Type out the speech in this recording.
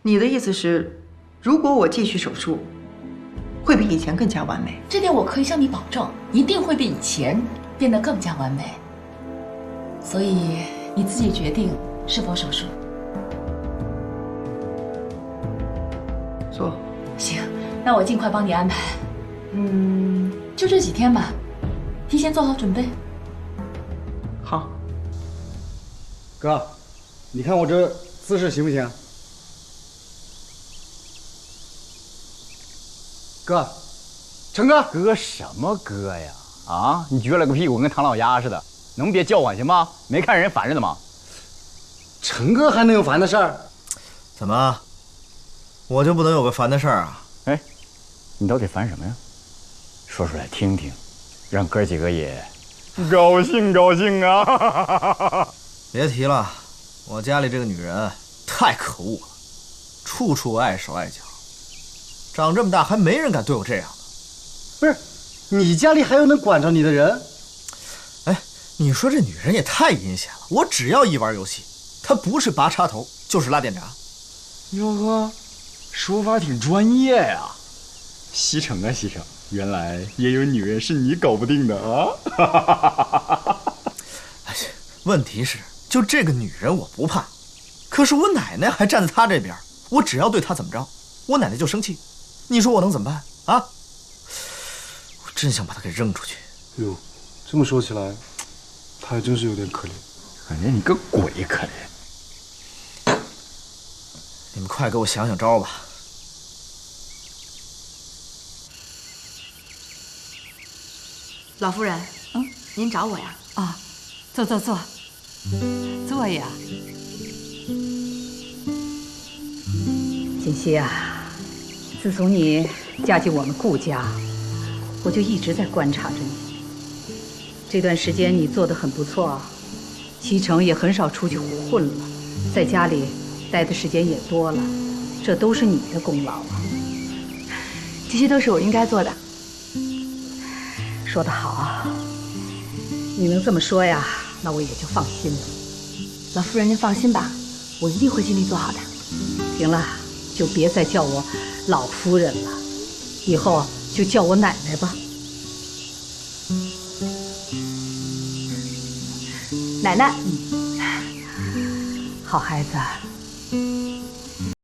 你的意思是，如果我继续手术，会比以前更加完美？这点我可以向你保证，一定会比以前变得更加完美。所以你自己决定是否手术。做。行，那我尽快帮你安排。就这几天吧，提前做好准备。好。哥，你看我这姿势行不行？哥，成哥，哥什么哥呀？啊，你撅了个屁股跟唐老鸭似的，能别叫唤行吗？没看人烦着呢吗？成哥还能有烦的事儿？怎么，我就不能有个烦的事儿啊？哎，你到底烦什么呀？说出来听听，让哥几个也高兴高兴啊！别提了，我家里这个女人太可恶了，处处碍手碍脚，长这么大还没人敢对我这样的。不是，你家里还有能管着你的人？哎，你说这女人也太阴险了，我只要一玩游戏，她不是拔插头就是拉电闸。哟呵，说法挺专业呀。西城啊西城，原来也有女人是你搞不定的啊！哎，问题是，就这个女人我不怕，可是我奶奶还站在她这边，我只要对她怎么着，我奶奶就生气。你说我能怎么办啊？我真想把她给扔出去。哟，这么说起来，她还真是有点可怜。感觉你个鬼可怜。你们快给我想想招吧。老夫人，您找我呀？啊，坐坐坐，坐呀。锦溪啊，自从你嫁进我们顾家，我就一直在观察着你。这段时间你做得很不错，西城也很少出去混了，在家里待的时间也多了，这都是你的功劳啊。这些都是我应该做的。说得好，你能这么说呀，那我也就放心了。老夫人您放心吧，我一定会尽力做好的。行了，就别再叫我老夫人了，以后就叫我奶奶吧。奶奶，好孩子。